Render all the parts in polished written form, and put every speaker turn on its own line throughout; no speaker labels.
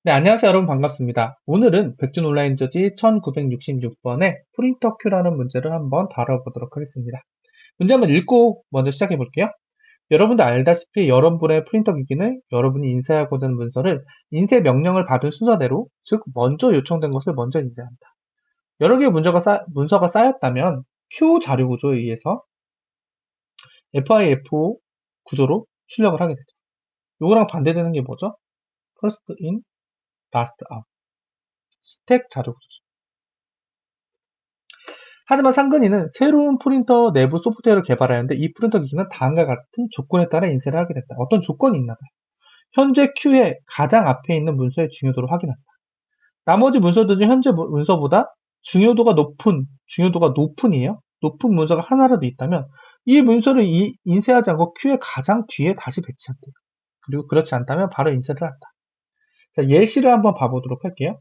네, 안녕하세요, 여러분. 반갑습니다. 오늘은 백준 온라인 저지 1966번의 프린터 큐라는 문제를 한번 다뤄보도록 하겠습니다. 문제 한번 읽고 먼저 시작해 볼게요. 여러분도 알다시피 여러분의 프린터 기기는 여러분이 인쇄하고자 하는 문서를 인쇄 명령을 받은 순서대로, 즉 먼저 요청된 것을 먼저 인쇄한다. 여러 개의 문서가 쌓였다면 Q 자료 구조에 의해서 FIFO 구조로 출력을 하게 되죠. 요거랑 반대되는 게 뭐죠? First in, last out. 스택 자료 구조죠. 하지만 상근이는 새로운 프린터 내부 소프트웨어를 개발하였는데 이 프린터 기기는 다음과 같은 조건에 따라 인쇄를 하게 됐다. 어떤 조건이 있나 봐요. 현재 큐의 가장 앞에 있는 문서의 중요도를 확인한다. 나머지 문서들 중 현재 문서보다 중요도가 높은이에요. 높은 문서가 하나라도 있다면 이 문서를 인쇄하지 않고 큐의 가장 뒤에 다시 배치한대요. 그리고 그렇지 않다면 바로 인쇄를 한다. 자, 예시를 한번 봐보도록 할게요.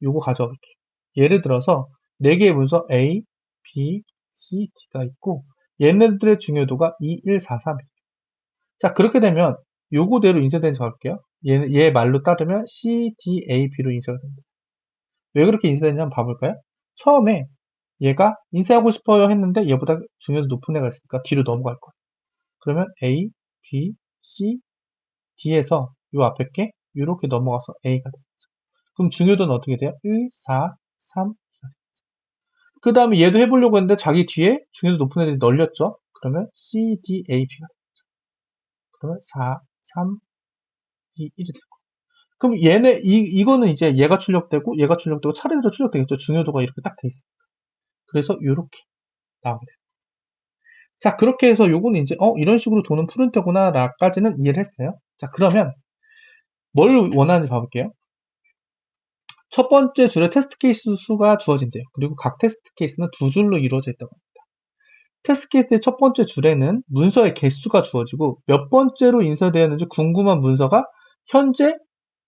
요거 가져와 볼게요. 예를 들어서 4개의 문서 A, B, C, D가 있고 얘네들의 중요도가 2, 1, 4, 3이에요. 자, 그렇게 되면 요거대로 인쇄되는지 볼게요. 얘 말로 따르면 C, D, A, B로 인쇄가 됩니다. 왜 그렇게 인쇄되는지 한번 봐볼까요? 처음에 얘가 인쇄하고 싶어요 했는데 얘보다 중요도 높은 애가 있으니까 뒤로 넘어갈 거예요. 그러면 A, B, C, D에서 요 앞에 게 이렇게 넘어가서 A가 됩니다. 그럼 중요도는 어떻게 돼요? 1, 4, 3, 그 다음에 얘도 해보려고 했는데 자기 뒤에 중요도 높은 애들이 널렸죠? 그러면 C, D, A, B가 되죠. 그러면 4, 3, 2, 1이 되고. 그럼 이거는 이제 얘가 출력되고 차례대로 출력되겠죠? 중요도가 이렇게 딱 돼 있습니다. 그래서 이렇게 나오게 돼요. 자, 그렇게 해서 요거는 이제, 이런 식으로 도는 프린터구나, 라까지는 이해를 했어요. 자, 그러면 뭘 원하는지 봐볼게요. 첫 번째 줄에 테스트 케이스 수가 주어진대요. 그리고 각 테스트 케이스는 두 줄로 이루어져 있다고 합니다. 테스트 케이스의 첫 번째 줄에는 문서의 개수가 주어지고 몇 번째로 인쇄되었는지 궁금한 문서가 현재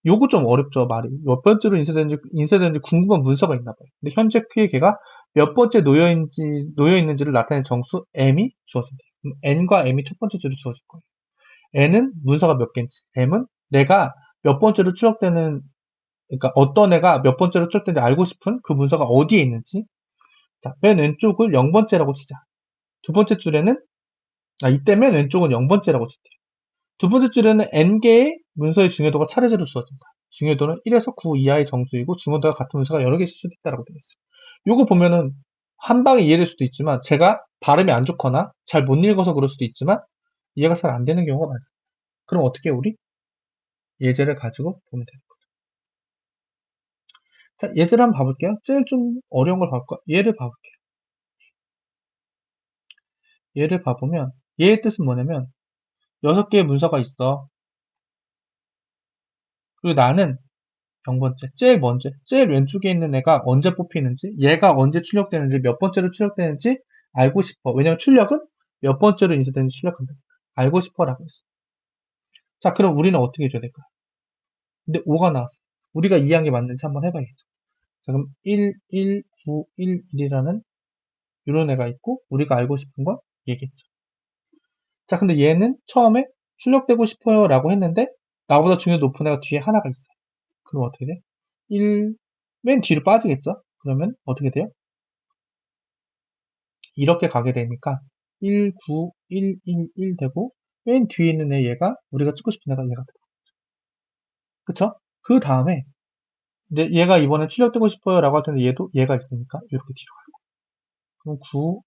요거 좀 어렵죠, 말이. 몇 번째로 인쇄되는지 궁금한 문서가 있나 봐요. 근데 현재 큐에 걔가 몇 번째 놓여 있는지를 나타내는 정수 m이 주어진대요. 그럼 n과 m이 첫 번째 줄에 주어질 거예요. n은 문서가 몇 개인지, m은 내가 몇 번째로 추적되는, 그러니까 어떤 애가 몇 번째로 추적되는지 알고 싶은 그 문서가 어디에 있는지. 자, 맨 왼쪽을 0번째라고 치자. 두 번째 줄에는, 이때 맨 왼쪽은 0번째라고 칠게요. 두 번째 줄에는 n개의 문서의 중요도가 차례대로 주어진다. 중요도는 1에서 9 이하의 정수이고 중요도가 같은 문서가 여러 개 있을 수도 있다라고 되어 있어요. 요거 보면은 한 방에 이해될 수도 있지만 제가 발음이 안 좋거나 잘 못 읽어서 그럴 수도 있지만 이해가 잘 안 되는 경우가 많습니다. 그럼 어떻게 우리 예제를 가지고 보면 되는 거죠. 자, 예제를 한번 봐볼게요. 제일 좀 어려운 걸 봐볼까? 얘를 봐볼게요. 얘를 봐보면 얘의 뜻은 뭐냐면 6개의 문서가 있어. 그리고 나는 0번째, 제일 왼쪽에 있는 애가 언제 뽑히는지, 얘가 언제 출력되는지, 몇 번째로 출력되는지 알고 싶어. 왜냐면 출력은 몇 번째로 인쇄되는지 출력한다. 알고 싶어라고 했어. 자, 그럼 우리는 어떻게 해줘야 될까요? 근데 5가 나왔어. 우리가 이해한 게 맞는지 한번 해봐야겠죠. 자, 그럼 1, 1, 9, 1, 1이라는 이런 애가 있고, 우리가 알고 싶은 건 얘겠죠. 자, 근데 얘는 처음에 출력되고 싶어요 라고 했는데, 나보다 중요 높은 애가 뒤에 하나가 있어요. 그럼 어떻게 돼? 1, 맨 뒤로 빠지겠죠? 그러면 어떻게 돼요? 이렇게 가게 되니까 1, 9, 1, 1, 1 되고 맨 뒤에 있는 애 얘가 우리가 찍고 싶은 애가 얘가 돼요. 그쵸? 그 다음에 이제 얘가 이번에 출력되고 싶어요 라고 할 텐데 얘도 얘가 있으니까 이렇게 뒤로 가요. 그럼 9,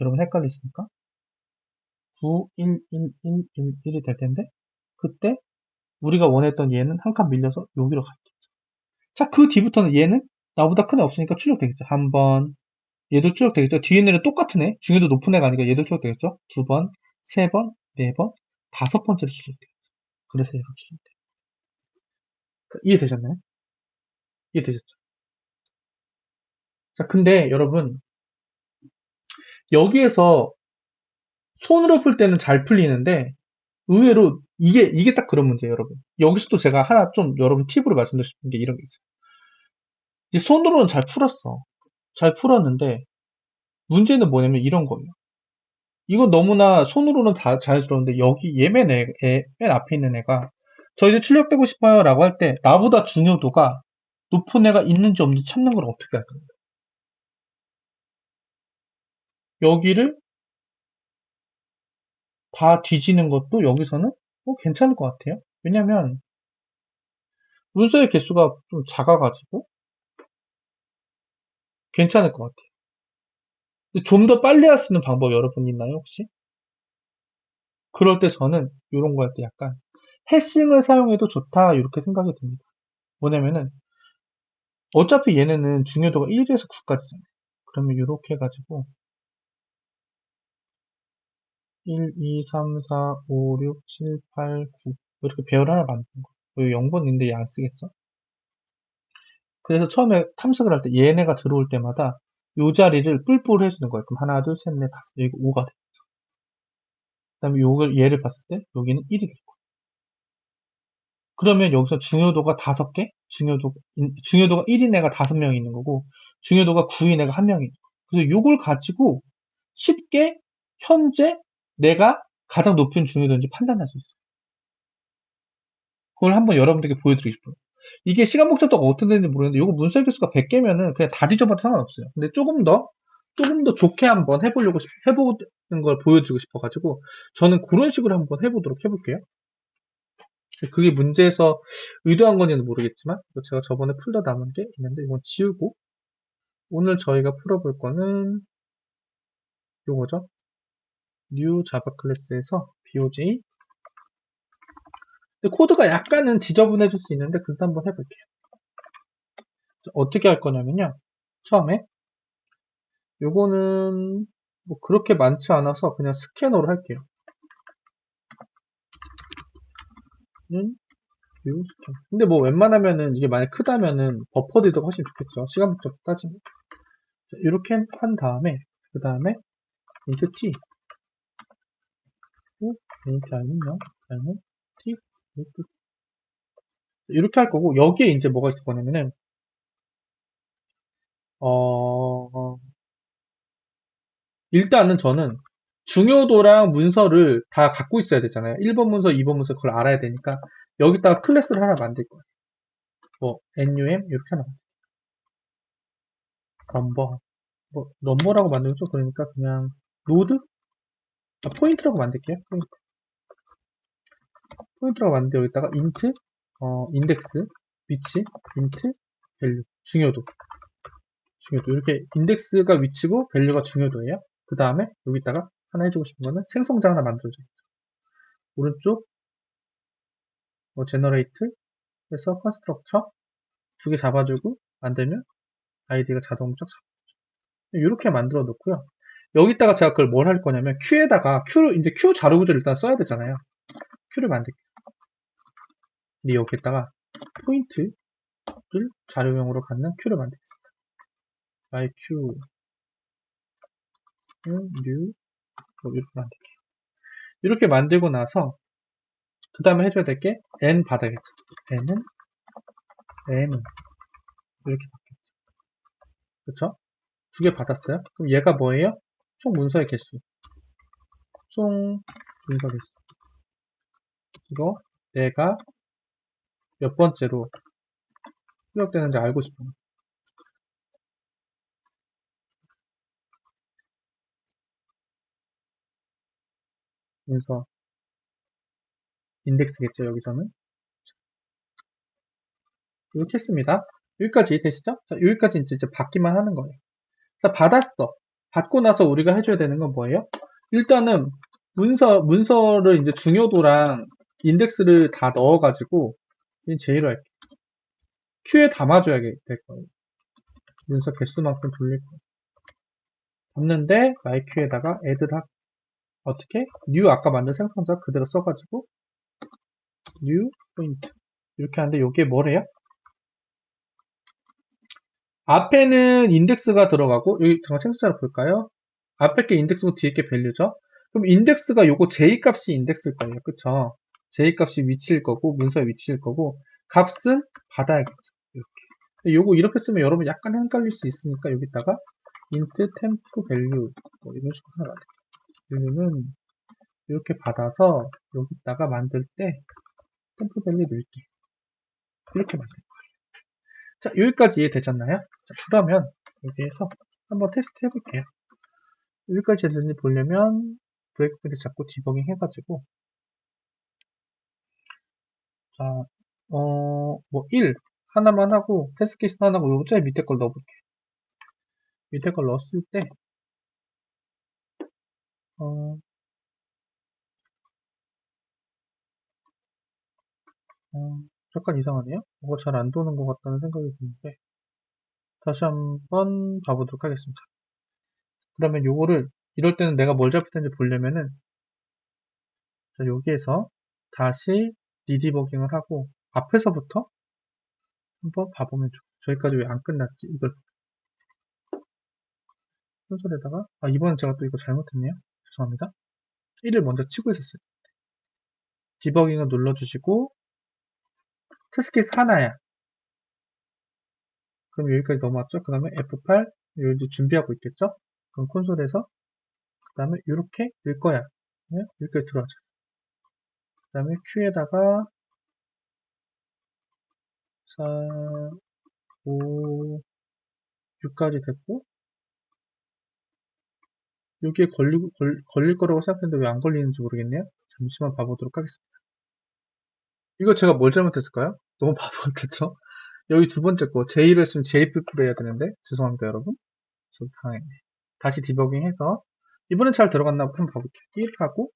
여러분 헷갈리십니까? 9, 1, 1, 1, 1, 1이 될 텐데 그때 우리가 원했던 얘는 한 칸 밀려서 여기로 가겠죠. 자, 그 뒤부터는 얘는 나보다 큰 애 없으니까 출력되겠죠. 한 번, 얘도 출력되겠죠. 뒤에 있는 애 똑같은 애, 중요도 높은 애가 아니니까 얘도 출력되겠죠. 두 번, 세 번, 네 번, 다섯 번째로 출력되겠죠. 그래서 얘가 출력돼요. 이해되셨나요? 이해되셨죠? 자, 근데 여러분, 여기에서 손으로 풀 때는 잘 풀리는데, 의외로 이게 딱 그런 문제예요, 여러분. 여기서도 제가 하나 좀 여러분 팁으로 말씀드리고 싶은 게 이런 게 있어요. 이제 손으로는 잘 풀었어. 잘 풀었는데, 문제는 뭐냐면 이런 거예요. 이거 너무나 손으로는 다 잘 들었는데, 여기 맨 앞에 있는 애가 저 이제 출력되고 싶어요 라고 할 때 나보다 중요도가 높은 애가 있는지 없는지 찾는 걸 어떻게 할 겁니까? 여기를 다 뒤지는 것도 여기서는 괜찮을 것 같아요. 왜냐면 문서의 개수가 좀 작아가지고 괜찮을 것 같아요. 좀 더 빨리 할 수 있는 방법 여러분 있나요 혹시? 그럴 때 저는 이런 거 할 때 약간 해싱을 사용해도 좋다 이렇게 생각이 듭니다. 뭐냐면은 어차피 얘네는 중요도가 1에서 9까지잖아요. 그러면 이렇게 해가지고 1, 2, 3, 4, 5, 6, 7, 8, 9 이렇게 배열 하나 만드는 거예요. 여기 0번인데 얘 안 쓰겠죠? 그래서 처음에 탐색을 할 때 얘네가 들어올 때마다 이 자리를 뿔뿔 해주는 거예요. 그럼 하나, 둘, 셋, 넷, 다섯, 여기 5가 돼요. 그 다음에 얘를 봤을 때 여기는 1이 돼요. 그러면 여기서 중요도가 5개, 중요도가 1인 애가 5명 있는 거고, 중요도가 9인 애가 1명이 있는 거예요. 그래서 이걸 가지고 쉽게 현재 내가 가장 높은 중요도인지 판단할 수 있어요. 그걸 한번 여러분들께 보여드리고 싶어요. 이게 시간 복잡도가 어떻게 되는지 모르겠는데, 이거 문서 개수가 100개면은 그냥 다 뒤져봐도 상관없어요. 근데 조금 더 좋게 한번 해보는 걸 보여드리고 싶어가지고, 저는 그런 식으로 한번 해보도록 해볼게요. 그게 문제에서 의도한 건지는 모르겠지만 제가 저번에 풀다 남은 게 있는데 이건 지우고 오늘 저희가 풀어볼 거는 요거죠. new java 클래스에서 BOJ 코드가 약간은 지저분해질 수 있는데 그래도 한번 해볼게요. 어떻게 할 거냐면요. 처음에 요거는 뭐 그렇게 많지 않아서 그냥 스캐너로 할게요. 근데 뭐 웬만하면은 이게 만약 크다면은 버퍼드도 훨씬 좋겠죠. 시간 복잡 따지면. 이렇게 한 다음에 그 다음에 int t int i는요 i는 t 이렇게 할 거고 여기에 이제 뭐가 있을 거냐면은 일단은 저는 중요도랑 문서를 다 갖고 있어야 되잖아요. 1번 문서, 2번 문서 그걸 알아야 되니까 여기다가 클래스를 하나 만들 거예요. 뭐 num 이렇게 하나 넘버 뭐 넘버라고 만들죠. 그러니까 그냥 노드 포인트라고 만들게요. 포인트라고 만들어 여기다가 int 인덱스 위치 int 밸류 중요도 이렇게 인덱스가 위치고 밸류가 중요도예요. 그 다음에 여기다가 하나 해주고 싶은 거는 생성자 하나 만들어줘요. 오른쪽 제너레이트 해서 컨스트럭처 두 개 잡아주고 만들면 아이디가 자동으로 쫙 잡아줘요. 이렇게 만들어 놓고요. 여기다가 제가 그걸 뭘 할 거냐면 Q에다가 이제 Q 자료 구조를 일단 써야 되잖아요. Q를 만들게요. 근데 여기에다가 포인트를 자료용으로 갖는 Q를 만들겠습니다. myQ new 이렇게 만들게요. 이렇게 만들고 나서 그 다음에 해줘야 될 게 n 받아야겠죠. n은 m은 이렇게 바뀌었죠. 그쵸? 두 개 받았어요. 그럼 얘가 뭐예요? 총 문서의 개수. 총 문서 개수. 이거 내가 몇 번째로 출력되는지 알고 싶어요. 문서 인덱스겠죠, 여기서는. 이렇게 했습니다. 여기까지 되시죠? 자, 여기까지 이제 받기만 하는 거예요. 자, 받았어. 받고 나서 우리가 해줘야 되는 건 뭐예요? 일단은 문서를 이제 중요도랑 인덱스를 다 넣어가지고 제의로 할게요. Q에 담아줘야 될 거예요. 문서 개수만큼 돌릴 거예요. 담는데 myQ에다가 add를 어떻게? new 아까 만든 생성자 그대로 써가지고 new 포인트 이렇게 하는데 이게 뭐래요? 앞에는 인덱스가 들어가고 여기 잠깐 생성자를 볼까요? 앞에 게 인덱스고 뒤에 게 밸류죠? 그럼 인덱스가 요거 j 값이 인덱스일 거예요. 그쵸? j 값이 위치일 거고 문서의 위치일 거고 값은 받아야겠죠. 이렇게. 요거 이렇게 쓰면 여러분 약간 헷갈릴 수 있으니까 여기다가 int temp value 뭐 이런 식으로 하나 만들게요. 밸류는 이렇게 받아서 여기다가 만들 때 템포 밸류 넣을게. 이렇게 만들 거예요. 자, 여기까지 이해되셨나요? 자, 그러면 여기에서 한번 테스트 해볼게요. 여기까지 됐는지 보려면 브레이크 포인트 잡고 디버깅 해가지고 자, 뭐 1 하나만 하고 테스트 케이스 하나 하고 요거 제일 밑에 걸 넣어볼게요. 밑에 걸 넣었을 때 잠깐 이상하네요. 뭐가 잘 안 도는 것 같다는 생각이 드는데 다시 한번 봐보도록 하겠습니다. 그러면 요거를 이럴 때는 내가 뭘 잘못했는지 보려면은 자, 여기에서 다시 리디버깅을 하고 앞에서부터 한번 봐보면 좋아요. 저기까지 왜 안 끝났지? 이걸 순서에다가 이번엔 제가 또 이거 잘못했네요. 죄송합니다. 1을 먼저 치고 있었어요. 디버깅을 눌러주시고 테스트 케이스 하나야. 그럼 여기까지 넘어왔죠? 그 다음에 F8 여기도 준비하고 있겠죠? 그럼 콘솔에서 그 다음에 이렇게 일 거야. 네? 여기까지 들어가죠. 그 다음에 Q에다가 4, 5, 6까지 됐고 여기에 걸릴 거라고 생각했는데 왜 안 걸리는지 모르겠네요. 잠시만 봐보도록 하겠습니다. 이거 제가 뭘 잘못했을까요? 너무 바보 같았죠? 여기 두 번째 거 J를 했으면 J플프를 해야 되는데 죄송합니다 여러분. 저 당했네. 다시 디버깅 해서 이번엔 잘 들어갔나 한번 봐볼게요. 1하고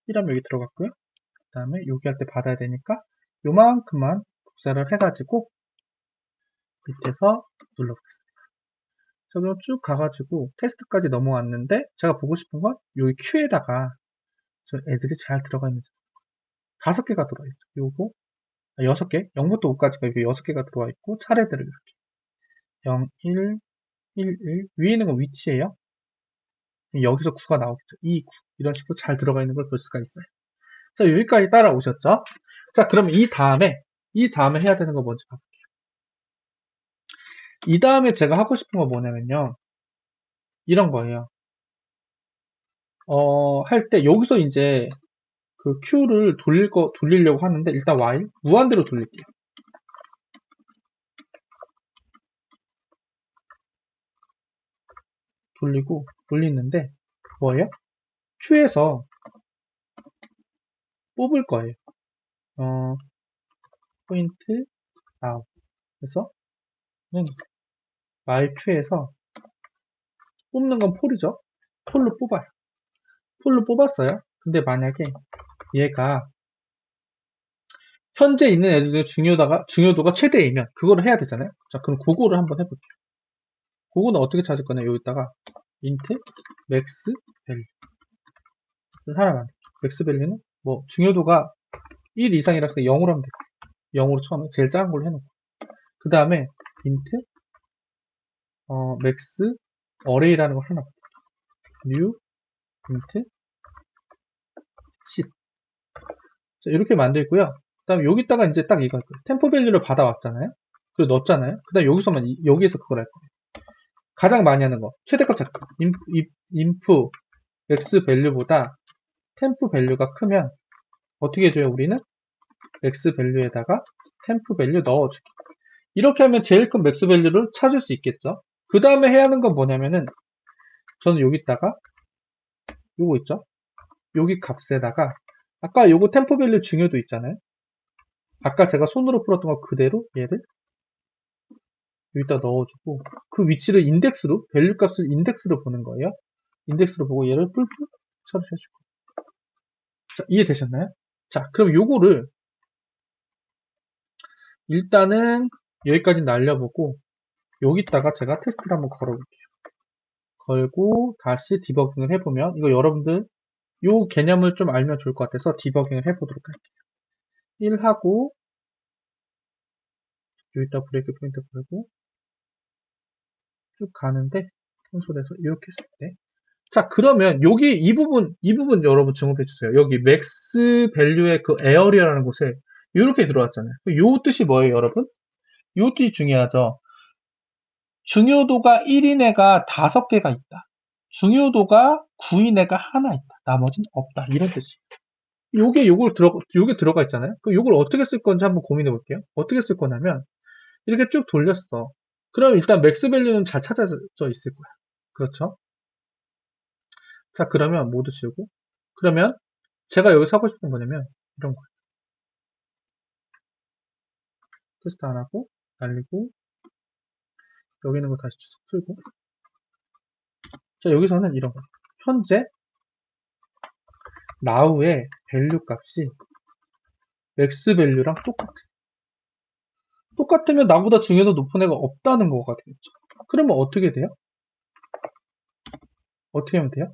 1하면 여기 들어갔고요. 그 다음에 여기 할 때 받아야 되니까 요만큼만 복사를 해가지고 밑에서 눌러보겠습니다. 자, 그럼 쭉 가가지고 테스트까지 넘어왔는데 제가 보고 싶은 건 여기 Q에다가 저 애들이 잘 들어가 있는지 5개가 들어있죠. 요거 6개, 0부터 5까지가 여기 6개가 들어와 있고 차례대로 이렇게 0, 1, 1, 1 위에 있는 건 위치예요. 여기서 9가 나오겠죠. 2, 9 이런 식으로 잘 들어가 있는 걸 볼 수가 있어요. 자, 여기까지 따라오셨죠? 자, 그러면 이 다음에 해야 되는 거 먼저 봐볼게요. 이 다음에 제가 하고 싶은 건 뭐냐면요. 이런 거예요. 할 때 여기서 이제 그 Q를 돌리려고 하는데 일단 while 무한대로 돌릴게요. 돌리는데 뭐예요? Q에서 뽑을 거예요. 포인트 out 그래서 while Q에서 뽑는 건 폴이죠. 폴로 뽑아요. 폴로 뽑았어요. 근데 만약에 얘가 현재 있는 애들의 중요도가 최대이면 그거를 해야 되잖아요. 자, 그럼 그거를 한번 해볼게요. 그거는 어떻게 찾을 거냐? 여기다가 int max value 하나 만들게요. max value는 뭐 중요도가 1 이상이라서 0으로 하면 돼요. 0으로 처음에 제일 작은 걸로 해놓고 그 다음에 int max array라는 걸 하나 new int 10 자, 이렇게 만들고요. 그 다음에 여기다가 이제 딱 이거 할 거예요. 템포 밸류를 받아왔잖아요. 그리고 넣었잖아요. 그 다음에 여기서 그걸 할 거예요. 가장 많이 하는 거 최대값 찾기 inf x 밸류보다 템프 밸류가 크면 어떻게 해줘요? 우리는 x 밸류에다가 템프 밸류 넣어주기. 이렇게 하면 제일 큰 맥스 밸류를 찾을 수 있겠죠. 그 다음에 해야 하는 건 뭐냐면은 저는 여기다가 요거 있죠. 여기 값에다가 아까 요거 템포 밸류 중요도 있잖아요. 아까 제가 손으로 풀었던 거 그대로 얘를 여기다 넣어주고 그 위치를 인덱스로 밸류 값을 인덱스로 보는 거예요. 인덱스로 보고 얘를 뿔뿔 처리해주고 자, 이해되셨나요? 자, 그럼 요거를 일단은 여기까지 날려보고 여기다가 제가 테스트를 한번 걸어볼게요. 걸고 다시 디버깅을 해보면 이거 여러분들 요 개념을 좀 알면 좋을 것 같아서 디버깅을 해보도록 할게요. 1하고 여기다 브레이크 포인트 걸고 쭉 가는데 콘솔에서 이렇게 했을 때 자, 그러면 여기 이 부분 여러분 주목해 주세요. 여기 맥스 밸류의 그 에어리어라는 곳에 이렇게 들어왔잖아요. 요 뜻이 뭐예요, 여러분? 요 뜻이 중요하죠. 중요도가 1인 애가 5개가 있다. 중요도가 9인 애가 하나 있다. 나머지는 없다. 이런 뜻이에요. 요게 들어가 있잖아요. 그럼 요걸 어떻게 쓸 건지 한번 고민해 볼게요. 어떻게 쓸 거냐면, 이렇게 쭉 돌렸어. 그럼 일단 맥스 밸류는 잘 찾아져 있을 거야. 그렇죠? 자, 그러면 모두 지우고. 그러면 제가 여기서 하고 싶은 거냐면, 이런 거. 테스트 안 하고, 날리고, 여기 있는 거 다시 쭉 풀고. 자, 여기서는 이런 거. 현재, now의 밸류 값이 맥스 밸류랑 똑같아. 똑같으면 나보다 중요도 높은 애가 없다는 거가 되겠죠. 그러면 어떻게 돼요? 어떻게 하면 돼요?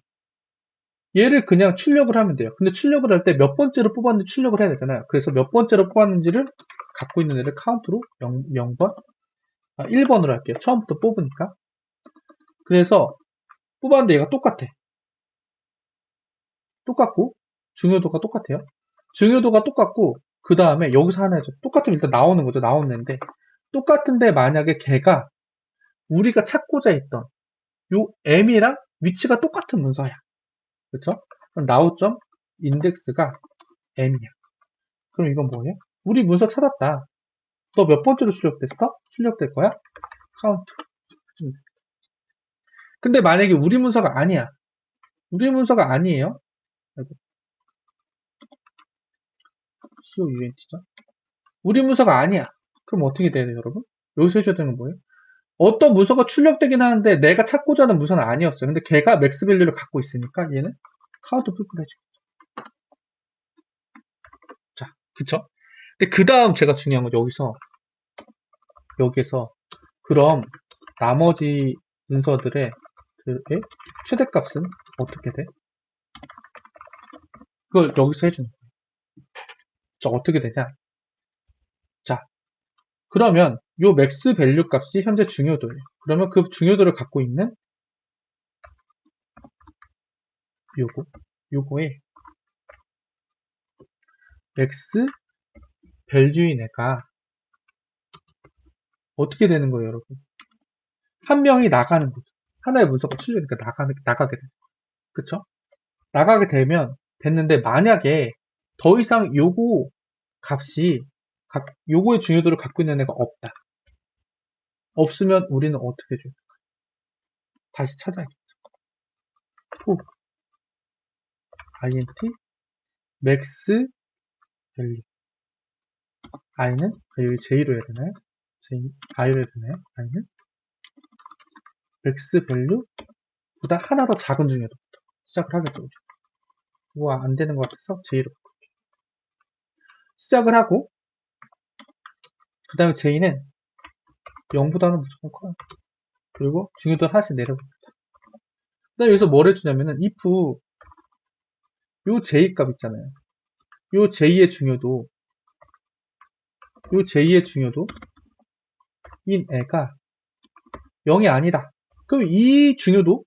얘를 그냥 출력을 하면 돼요. 근데 출력을 할 때 몇 번째로 뽑았는지 출력을 해야 되잖아요. 그래서 몇 번째로 뽑았는지를 갖고 있는 애를 카운트로 0번, 1번으로 할게요. 처음부터 뽑으니까. 그래서 뽑았는데 얘가 똑같아. 똑같고 중요도가 똑같아요. 중요도가 똑같고 그 다음에 여기서 하나 해줘. 똑같으면 일단 나오는 거죠. 나오는 애인데 똑같은데 만약에 걔가 우리가 찾고자 했던 요 m이랑 위치가 똑같은 문서야. 그쵸? 그럼 now.점 인덱스가 m이야. 그럼 이건 뭐예요? 우리 문서 찾았다. 너 몇 번째로 출력됐어? 출력될 거야? 카운트. 근데 만약에 우리 문서가 아니야. 우리 문서가 아니에요. COUNT죠. 우리 문서가 아니야. 그럼 어떻게 돼야 돼요, 여러분? 여기서 해줘야 되는 건 뭐예요? 어떤 문서가 출력되긴 하는데 내가 찾고자 하는 문서는 아니었어요. 근데 걔가 맥스 밸류를 갖고 있으니까 얘는 카운트 풀풀 해줘. 자, 그쵸? 근데 그 다음 제가 중요한 건 여기서 그럼 나머지 문서들의 최대값은 어떻게 돼? 그걸 여기서 해주는 거예요. 자, 어떻게 되냐? 자, 그러면 요 맥스 밸류 값이 현재 중요도예요. 그러면 그 중요도를 갖고 있는 요거에 맥스 밸류인 애가 어떻게 되는 거예요, 여러분? 한 명이 나가는 거죠. 하나의 문서가 출력이니까 나가게 돼요. 그쵸? 나가게 되면 됐는데 만약에 더 이상 요거 값이 요거의 중요도를 갖고 있는 애가 없다. 없으면 우리는 어떻게 해줘요? 다시 찾아야겠죠. 후 int max value i는 여기 j로 해야 되나요? i로 해야 되나요? i는 max value보다 하나 더 작은 중요도부터 시작을 하겠죠. 우와, 안 되는 것 같아서 j로 시작을 하고 그 다음에 j는 0보다는 무조건 커요. 그리고 중요도 하나씩 내려봅니다. 그 다음에 여기서 뭘 해주냐면은 if 요 j 값 있잖아요. 요 j의 중요도 인 애가 0이 아니다. 그럼 이 중요도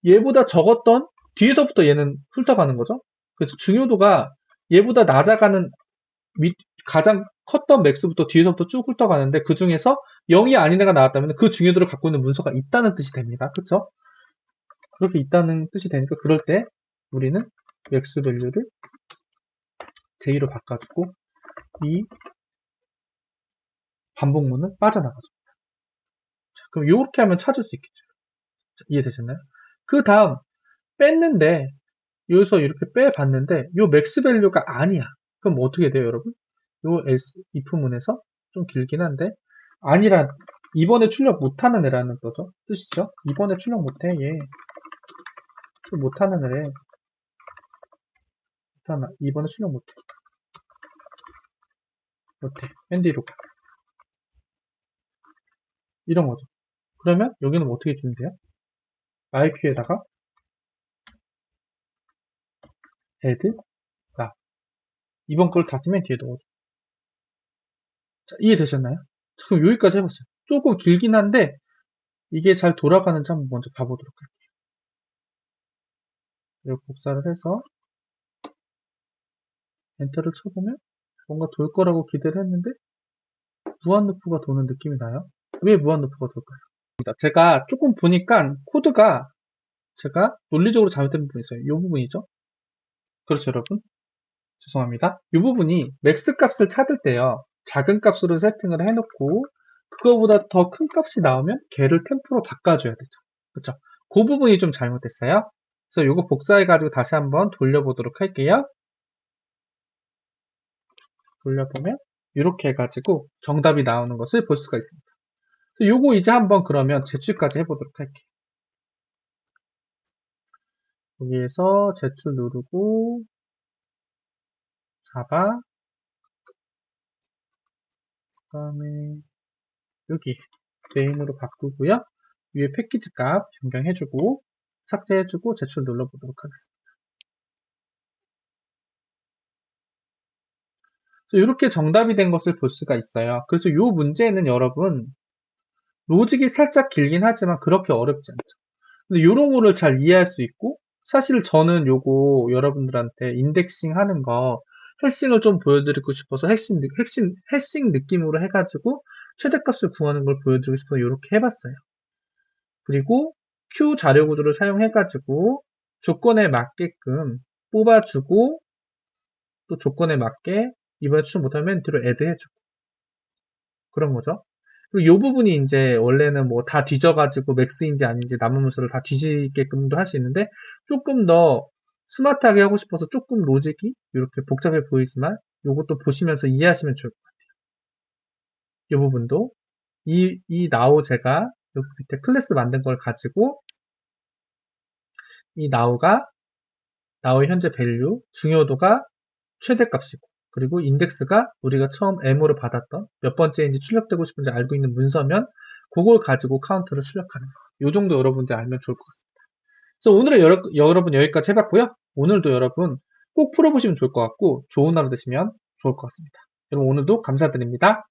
얘보다 적었던 뒤에서부터 얘는 훑어가는 거죠. 그래서 중요도가 얘보다 낮아가는 가장 컸던 맥스부터 뒤에서부터 쭉 훑어가는데 그 중에서 0이 아닌 애가 나왔다면 그 중요도를 갖고 있는 문서가 있다는 뜻이 됩니다. 그렇죠? 그렇게 있다는 뜻이 되니까 그럴 때 우리는 맥스 밸류를 j로 바꿔주고 이 반복문은 빠져나가죠. 자, 그럼 이렇게 하면 찾을 수 있겠죠. 자, 이해되셨나요? 그 다음 뺐는데 여기서 이렇게 빼봤는데 요 맥스 밸류가 아니야. 그럼 뭐 어떻게 돼요, 여러분? 요 else if문에서 좀 길긴 한데 아니라 이번에 출력 못하는 애라는 거죠. 뜻이죠. 이번에 출력 못해 얘. 못하는 애래. 이번에 출력 못해. 맨 뒤로 가. 이런 거죠. 그러면 여기는 뭐 어떻게 주면 돼요? myQ에다가 add now. 이번 걸 다 쓰면 뒤에 넣어줘. 자, 이해되셨나요? 그럼 여기까지 해봤어요. 조금 길긴 한데 이게 잘 돌아가는지 한번 먼저 봐보도록 할게요. 이렇게 복사를 해서 엔터를 쳐보면 뭔가 돌 거라고 기대를 했는데 무한루프가 도는 느낌이 나요. 왜 무한루프가 돌까요? 제가 조금 보니까 코드가 제가 논리적으로 잘못된 부분이 있어요. 이 부분이죠. 그렇죠, 여러분? 죄송합니다. 이 부분이 맥스 값을 찾을 때요. 작은 값으로 세팅을 해놓고 그거보다 더 큰 값이 나오면 걔를 템포로 바꿔줘야 되죠. 그렇죠? 그 부분이 좀 잘못됐어요. 그래서 이거 복사해가지고 다시 한번 돌려보도록 할게요. 돌려보면 이렇게 해가지고 정답이 나오는 것을 볼 수가 있습니다. 요거 이제 한번 그러면 제출까지 해보도록 할게요. 여기에서 제출 누르고 자바 그 다음에 여기 메인으로 바꾸고요. 위에 패키지 값 변경해주고 삭제해주고 제출 눌러보도록 하겠습니다. 이렇게 정답이 된 것을 볼 수가 있어요. 그래서 이 문제는 여러분 로직이 살짝 길긴 하지만 그렇게 어렵지 않죠. 근데 요런 거를 잘 이해할 수 있고 사실 저는 요거 여러분들한테 인덱싱 하는 거 해싱을 좀 보여드리고 싶어서 해싱 느낌으로 해가지고 최대값을 구하는 걸 보여드리고 싶어서 이렇게 해봤어요. 그리고 Q 자료 구조를 사용해가지고 조건에 맞게끔 뽑아주고 또 조건에 맞게 이번에 추천 못하면 뒤로 애드 해주고 그런 거죠. 그리고 이 부분이 이제 원래는 뭐 다 뒤져가지고 맥스인지 아닌지 남은 문서를 다 뒤지게끔도 할 수 있는데 조금 더 스마트하게 하고 싶어서 조금 로직이 이렇게 복잡해 보이지만 이것도 보시면서 이해하시면 좋을 것 같아요. 이 부분도 이 now 제가 여기 밑에 클래스 만든 걸 가지고 이 now의 현재 밸류 중요도가 최대값이고 그리고 인덱스가 우리가 처음 M으로 받았던 몇 번째인지 출력되고 싶은지 알고 있는 문서면 그걸 가지고 카운트를 출력하는 거. 이 정도 여러분들 알면 좋을 것 같습니다. 그래서 오늘은 여러분 여기까지 해봤고요. 오늘도 여러분 꼭 풀어보시면 좋을 것 같고 좋은 하루 되시면 좋을 것 같습니다. 여러분 오늘도 감사드립니다.